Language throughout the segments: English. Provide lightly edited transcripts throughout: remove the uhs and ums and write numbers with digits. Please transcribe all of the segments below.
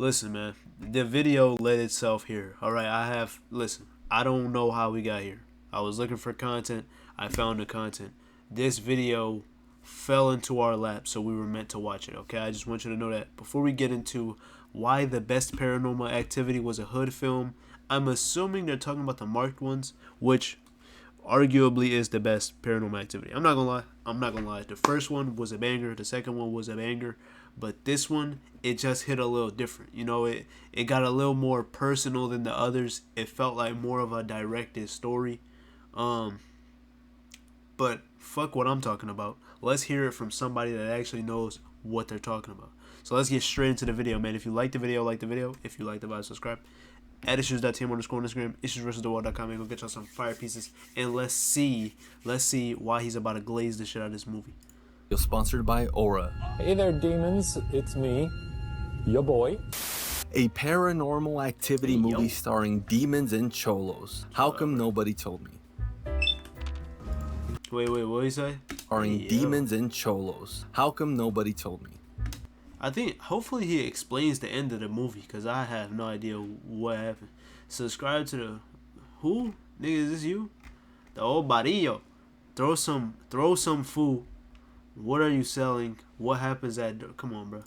Listen, man. The video led itself here. All right, listen. I don't know how we got here. I was looking for content. I found the content. This video fell into our lap, so we were meant to watch it. Okay, I just want you to know that. Before we get into why the best Paranormal Activity was a hood film, I'm assuming they're talking about the marked ones, which arguably is the best Paranormal Activity. I'm not gonna lie. The first one was a banger. The second one was a banger. But this one, it just hit a little different. You know, it got a little more personal than the others. It felt like more of a directed story. But fuck what I'm talking about. Let's hear it from somebody that actually knows what they're talking about. So let's get straight into the video, man. If you like the video, like the video. If you like the vibe, subscribe. At issues.team on Instagram, issuesversusthewall.com, and go get y'all some fire pieces. And let's see why he's about to glaze the shit out of this movie. You're sponsored by Aura. Hey there, demons. It's me, your boy. A Paranormal Activity movie starring demons and cholos. How come nobody told me? Wait, what did he say? Starring demons and cholos. How come nobody told me? I think hopefully he explains the end of the movie, because I have no idea what happened. Subscribe to the who? Nigga, is this you? The old Barillo. Throw some food. What are you selling? What happens at... Come on, bro.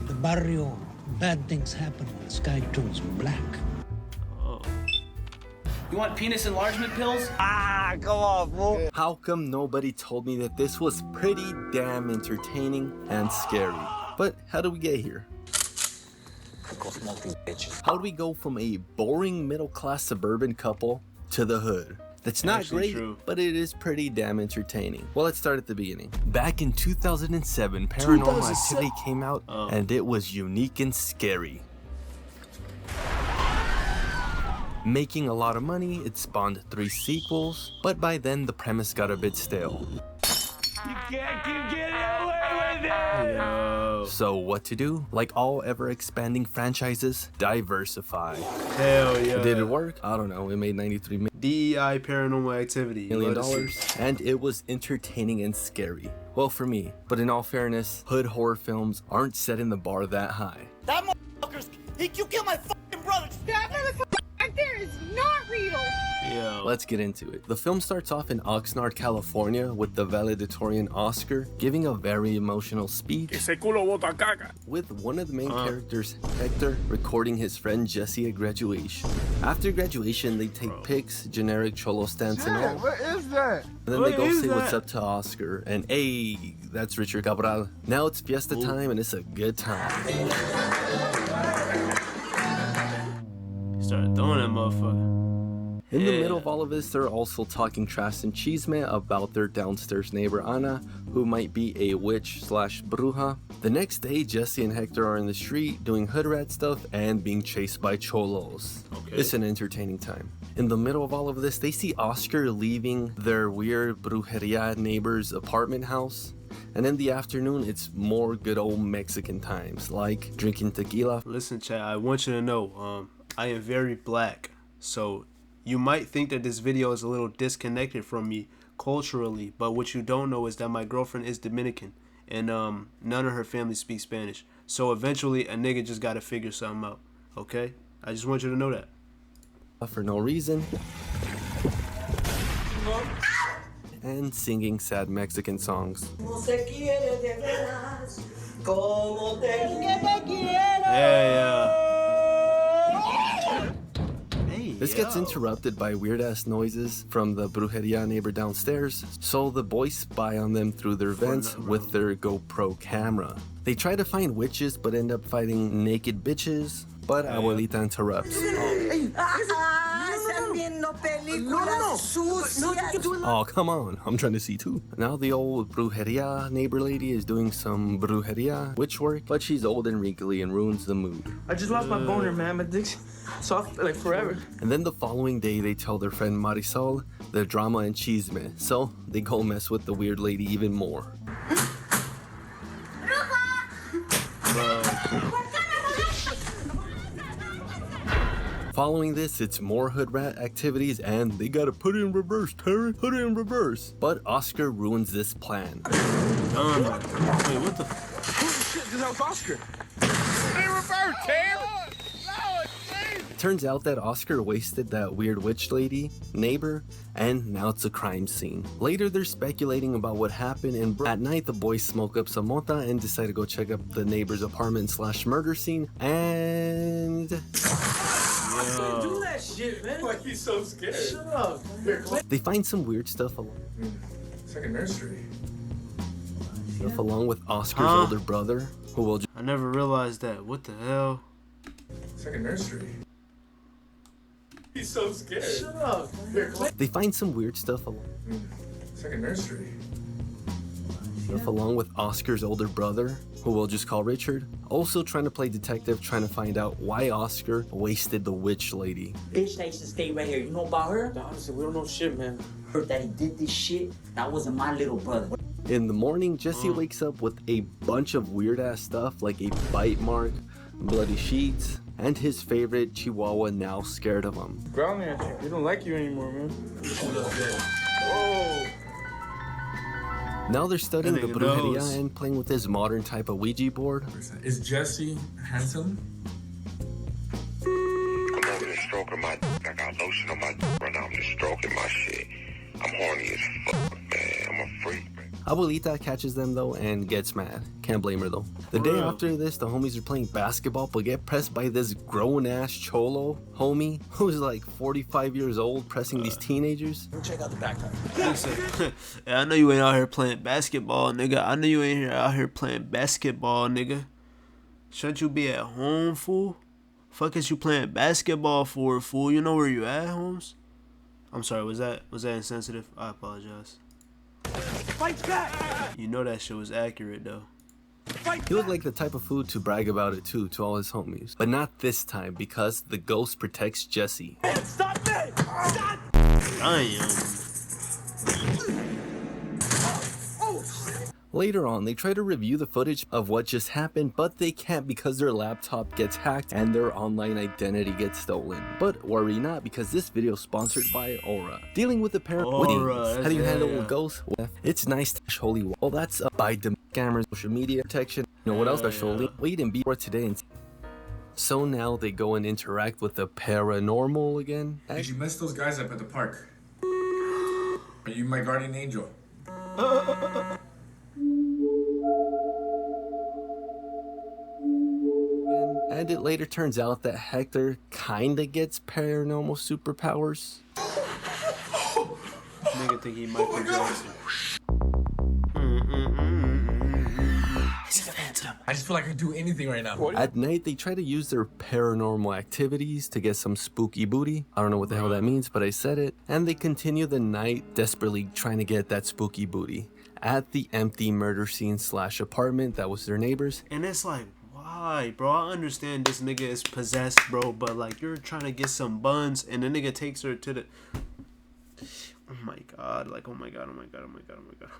The barrio, bad things happen when the sky turns black. Oh. You want penis enlargement pills? Come on, fool. How come nobody told me that this was pretty damn entertaining and scary? But how do we get here? How do we go from a boring middle-class suburban couple to the hood? That's not great, but it is pretty damn entertaining. Well, let's start at the beginning. Back in 2007, Paranormal Activity came out, and it was unique and scary. Making a lot of money, it spawned 3 sequels, but by then the premise got a bit stale. You can't keep getting away with it! Yo. So what to do? Like all ever-expanding franchises, diversify. Hell yeah. Did it work? I don't know. It made $93 DEI Paranormal Activity. million, and it was entertaining and scary. Well, for me. But in all fairness, hood horror films aren't setting the bar that high. That motherfucker's... You killed my fucking brother! That motherfucker back there is not real! Yo. Let's get into it. The film starts off in Oxnard, California, with the valedictorian Oscar giving a very emotional speech, with one of the main characters, Hector, recording his friend Jesse at graduation. After graduation, they take pics, generic cholo stance and all. What is that? And then What they go is say what's that? up to Oscar, and hey, that's Richard Cabral. Now it's fiesta time, and it's a good time. Started throwing that motherfucker. In the middle of all of this, they're also talking trash and chisme about their downstairs neighbor Ana, who might be a witch/bruja. The next day, Jesse and Hector are in the street doing hood rat stuff and being chased by cholos. Okay. It's an entertaining time. In the middle of all of this, they see Oscar leaving their weird brujeria neighbor's apartment house. And in the afternoon, it's more good old Mexican times, like drinking tequila. Listen, chat, I want you to know, I am very black, so you might think that this video is a little disconnected from me culturally, but what you don't know is that my girlfriend is Dominican, and none of her family speaks Spanish. So eventually, a nigga just gotta figure something out, okay? I just want you to know that. For no reason. And singing sad Mexican songs. Yeah. This gets interrupted by weird-ass noises from the brujeria neighbor downstairs, so the boys spy on them through their vents with their GoPro camera. They try to find witches but end up fighting naked bitches, but Abuelita interrupts. Oh, come on, I'm trying to see too. Now the old brujeria neighbor lady is doing some brujeria witch work, but she's old and wrinkly and ruins the mood. I just lost my boner, man. My dick's soft like forever. And then the following day, they tell their friend Marisol the drama and chisme, so they go mess with the weird lady even more. Following this, it's more hood rat activities, and they gotta put it in reverse, Terry, put it in reverse. But Oscar ruins this plan. Wait, what the? Holy shit, this was Oscar. Turns out that Oscar wasted that weird witch lady, neighbor, and now it's a crime scene. Later, they're speculating about what happened, and at night, the boys smoke up some mota and decide to go check up the neighbor's apartment / murder scene, and... Do that shit, man. Like he's so scared. Shut up. they find some weird stuff It's like a nursery. along with Oscar's older brother, who will I never realized that. What the hell? It's like a nursery. He's so scared. Shut up. they find some weird stuff It's like a nursery. along with Oscar's older brother, who we'll just call Richard, also trying to play detective, trying to find out why Oscar wasted the witch lady. Bitch that used to stay right here. You know about her? Honestly, we don't know shit, man. Heard that he did this shit. That wasn't my little brother. In the morning, Jesse wakes up with a bunch of weird ass stuff like a bite mark, bloody sheets, and his favorite Chihuahua now scared of him. Growling at you. We don't like you anymore, man. Oh. Now they're studying the That nigga brujeria knows. and playing with his modern type of Ouija board. Is Jesse handsome? I'm over there stroking my I got lotion on my right now. I'm just stroking my shit. I'm horny as fuck, man. I'm a freak, man. Abuelita catches them though and gets mad. Can't blame her though. The day after this, the homies are playing basketball but get pressed by this grown ass cholo homie who's like 45 years old pressing these teenagers. Check out the backpack. Listen, yeah, I know you ain't out here playing basketball, nigga. I know you ain't out here playing basketball, nigga. Shouldn't you be at home, fool? Fuck is you playing basketball for, fool? You know where you at, Holmes? I'm sorry, was that insensitive? I apologize. Fight back! You know that shit was accurate though. He looked like the type of fool to brag about it too to all his homies. But not this time because the ghost protects Jesse. Stop me! Stop! Damn. Later on, they try to review the footage of what just happened, but they can't because their laptop gets hacked and their online identity gets stolen. But worry not, because this video is sponsored by Aura. Dealing with the Aura, how do you handle yeah. ghosts? Well, it's nice to holy well, that's by the scammers, social media protection. You know what else special? Wait and be for today. And so now they go and interact with the paranormal again. Did you mess those guys up at the park? Are you my guardian angel? And it later turns out that Hector kinda gets paranormal superpowers. Nigga think he Michael Jackson. He's a phantom. I just feel like I can do anything right now. At night, they try to use their paranormal activities to get some spooky booty. I don't know what the hell that means, but I said it. And they continue the night desperately trying to get that spooky booty at the empty murder scene / apartment that was their neighbors. And it's like, why, bro? I understand this nigga is possessed, bro, but like you're trying to get some buns and the nigga takes her to the... Oh my god, like oh my god. I'm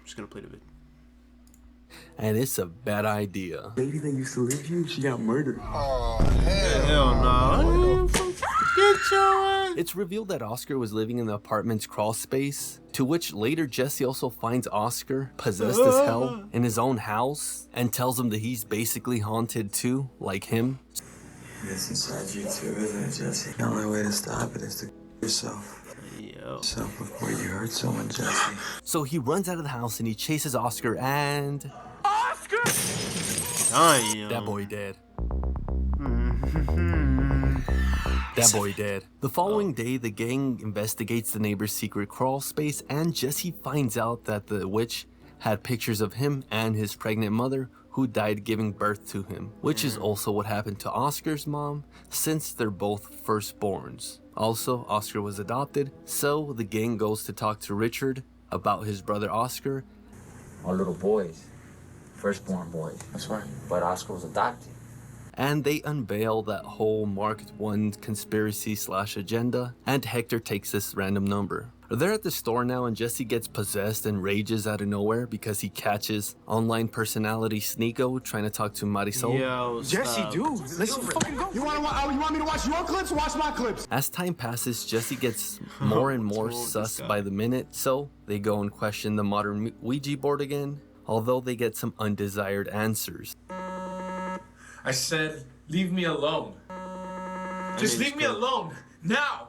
just gonna play the video. And it's a bad idea. Lady that used to live here, she got murdered. Hell no. Get your ass. It's revealed that Oscar was living in the apartment's crawl space, to which later Jesse also finds Oscar possessed as hell in his own house and tells him that he's basically haunted too, like him. It's inside you too, isn't it, Jesse? The only way to stop it is to yourself. Yo. Yourself before you hurt someone, Jesse. So he runs out of the house and he chases Oscar and... Oscar! Damn. That boy dead. That boy dead. The following day, the gang investigates the neighbor's secret crawl space and Jesse finds out that the witch had pictures of him and his pregnant mother who died giving birth to him, which is also what happened to Oscar's mom since they're both firstborns. Also, Oscar was adopted, so the gang goes to talk to Richard about his brother Oscar. Our little boys. Firstborn boys. That's right. But Oscar was adopted. And they unveil that whole Marked One conspiracy / agenda, and Hector takes this random number. They're at the store now and Jesse gets possessed and rages out of nowhere because he catches online personality Sneeko trying to talk to Marisol. Yo, stop. dude, let's fucking go. You want me to watch your clips? Watch my clips. As time passes, Jesse gets more and more Told sus this guy. by the minute, so they go and question the modern Ouija board again, although they get some undesired answers. I said, leave me alone. Just leave me alone. Now.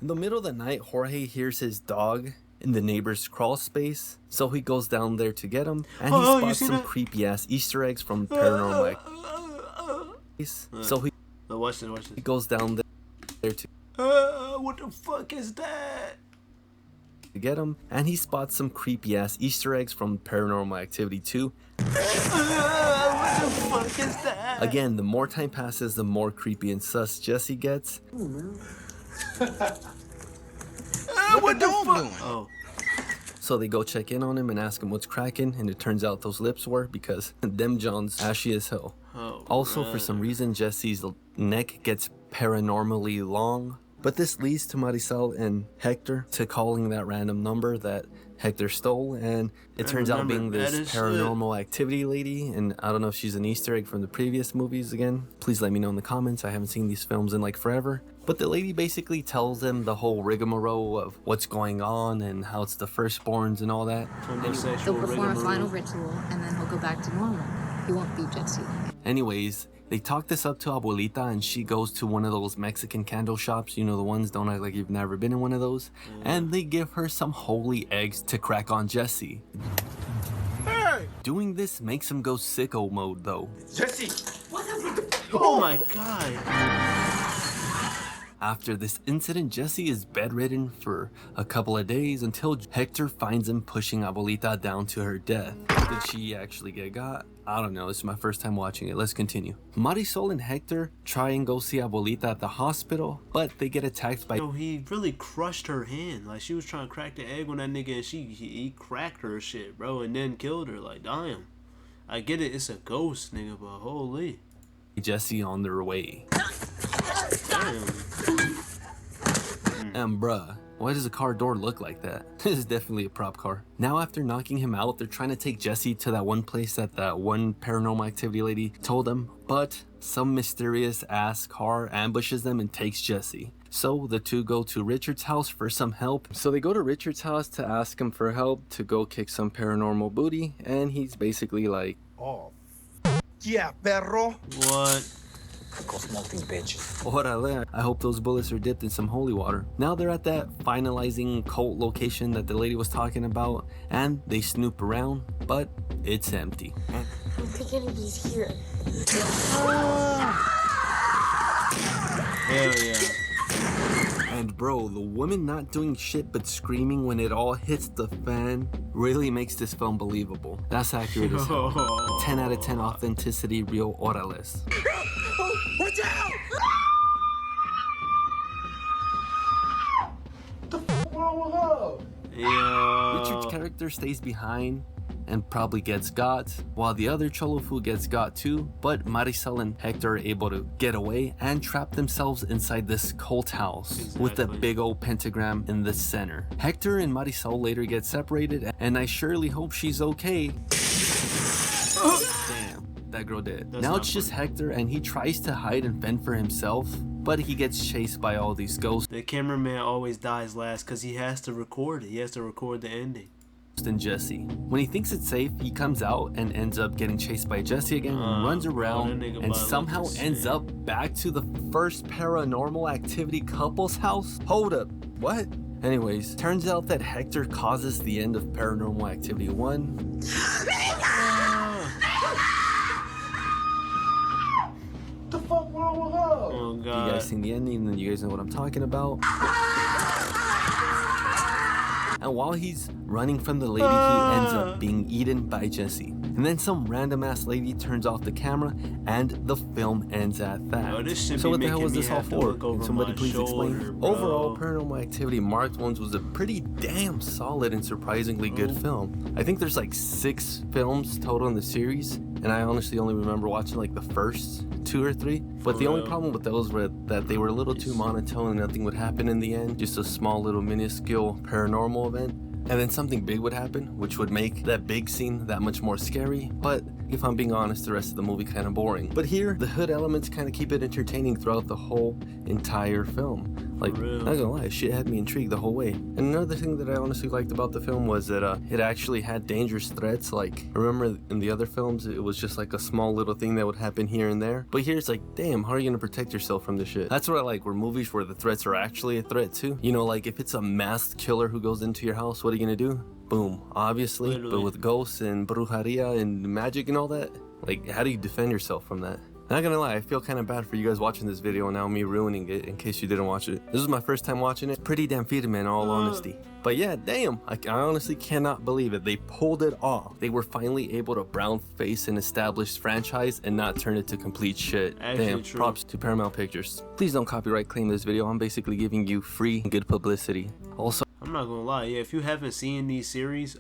In the middle of the night, Jorge hears his dog in the neighbor's crawl space, so he goes down there to get him, and he spots some creepy ass Easter eggs from Paranormal. So he goes down there to what the fuck is that? get him, and he spots some creepy ass Easter eggs from Paranormal Activity 2. What the fuck is that? Again, the more time passes, the more creepy and sus Jesse gets. What the fuck? Oh. So they go check in on him and ask him what's cracking, and it turns out those lips were because them John's ashy as hell. Oh, also, man. for some reason, Jesse's neck gets paranormally long. But this leads to Marisol and Hector to calling that random number that Hector stole, and it turns out being this Paranormal Activity lady, and I don't know if she's an Easter egg from the previous movies again. Please let me know in the comments. I haven't seen these films in like forever. But the lady basically tells them the whole rigmarole of what's going on and how it's the firstborns and all that. He'll perform a final ritual, and then he'll go back to normal. He won't be Jesse. Anyways, they talk this up to Abuelita, and she goes to one of those Mexican candle shops, you know, the ones, don't act like you've never been in one of those, and they give her some holy eggs to crack on Jesse. Hey! Doing this makes him go sicko mode though. Jesse! Oh my god. After this incident, Jesse is bedridden for a couple of days until Hector finds him pushing Abuelita down to her death. Did she actually get got? I don't know, it's my first time watching it. Let's continue. Marisol and Hector try and go see Abuelita at the hospital, but they get attacked by... Yo, he really crushed her hand. Like, she was trying to crack the egg on that nigga, and he cracked her shit, bro, and then killed her. Like, damn. I get it, it's a ghost, nigga, but holy. Jesse on their way. Damn. And bruh, why does a car door look like that? This is definitely a prop car. Now after knocking him out, they're trying to take Jesse to that one place that one Paranormal Activity lady told them, but some mysterious ass car ambushes them and takes Jesse. So the two go to Richard's house for some help. So they go to Richard's house to ask him for help to go kick some paranormal booty, and he's basically like, oh, yeah, perro. What? Go smoke these bitches. Orale, I hope those bullets are dipped in some holy water. Now they're at that finalizing cult location that the lady was talking about, and they snoop around, but it's empty. I don't think anybody's here. Hell yeah. And bro, the woman not doing shit but screaming when it all hits the fan really makes this film believable. That's accurate as hell. 10 out of 10 authenticity, real orales. Watch out! What the f wrong with her? Yeah. Richard's character stays behind and probably gets got, while the other Cholo fool gets got too, but Marisol and Hector are able to get away and trap themselves inside this cult house with a big old pentagram in the center. Hector and Marisol later get separated, and I surely hope she's okay. Damn, that girl dead. Now it's just Hector, and he tries to hide and fend for himself, but he gets chased by all these ghosts. The cameraman always dies last because he has to record it. He has to record the ending. And Jesse. When he thinks it's safe, he comes out and ends up getting chased by Jesse again and runs around and somehow ends up back to the first Paranormal Activity couple's house. Hold up, what? Anyways, turns out that Hector causes the end of Paranormal Activity 1. The fuck wrong with her? Oh god. You guys seen the ending, then you guys know what I'm talking about. And while he's running from the lady, he ends up being eaten by Jesse. And then some random ass lady turns off the camera, and the film ends at that. So what the hell was this all for? Can somebody please explain? Overall, Paranormal Activity Marked Ones was a pretty damn solid and surprisingly good film. I think there's like 6 films total in the series, and I honestly only remember watching like the first 2 or 3. But the only problem with those were that they were a little too monotone and nothing would happen in the end. Just a small little minuscule paranormal event. And then something big would happen, which would make that big scene that much more scary. But if I'm being honest, the rest of the movie kind of boring. But here, the hood elements kind of keep it entertaining throughout the whole entire film. Like, not gonna lie, shit had me intrigued the whole way. And another thing that I honestly liked about the film was that it actually had dangerous threats. Like, remember in the other films, it was just like a small little thing that would happen here and there. But here it's like, damn, how are you gonna protect yourself from this shit? That's what I like, where movies where the threats are actually a threat too. You know, like if it's a masked killer who goes into your house, what are you gonna do? Boom, obviously. Literally. But with ghosts and brujeria and magic and all that, like, how do you defend yourself from that? Not gonna lie, I feel kind of bad for you guys watching this video and now me ruining it in case you didn't watch it. This is my first time watching it. Pretty damn firme in all honesty. But yeah, damn, I honestly cannot believe it. They pulled it off. They were finally able to brown face an established franchise and not turn it to complete shit. Actually, damn, true. props to Paramount Pictures. Please don't copyright claim this video. I'm basically giving you free good publicity. Also, I'm not gonna lie, yeah, if you haven't seen these series,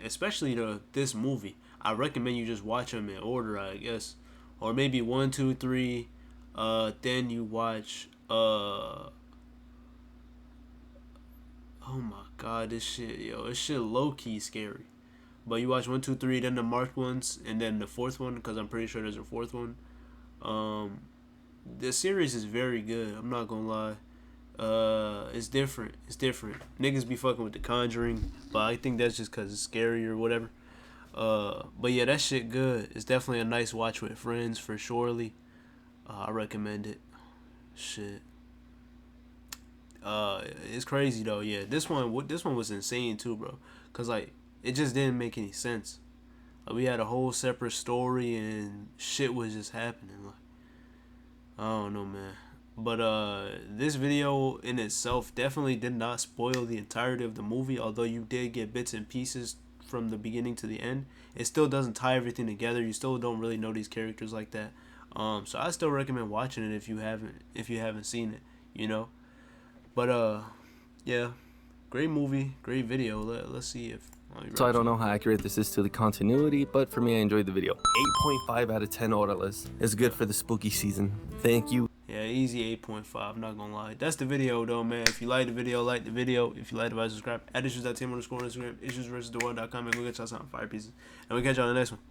especially this movie, I recommend you just watch them in order, I guess. Or maybe 1, 2, 3, then you watch, oh my god, this shit low-key scary. But you watch 1, 2, 3, then the marked ones, and then the fourth one, because I'm pretty sure there's a fourth one. The series is very good, I'm not gonna lie. It's different, Niggas be fucking with The Conjuring, but I think that's just because it's scary or whatever. But yeah, that shit good. It's definitely a nice watch with friends for surely. I recommend it. Shit. It's crazy though. Yeah, this one was insane too, bro. Cause like it just didn't make any sense. Like we had a whole separate story and shit was just happening. Like I don't know, man. But this video in itself definitely did not spoil the entirety of the movie. Although you did get bits and pieces from the beginning to the end, it still doesn't tie everything together. You still don't really know these characters like that. So I still recommend watching it if you haven't seen it, you know. But yeah, great movie, great video. Let's see if so I don't know how accurate this is to the continuity, but for me, I enjoyed the video. 8.5 out of 10 orderless. It's good for the spooky season. Thank you. Yeah, easy 8.5, not gonna lie. That's the video though, man. If you like the video, like the video. If you like the video, subscribe. At issues.team_on Instagram, issuesversustheworld.com, and go get y'all some fire pieces. And we'll catch y'all in the next one.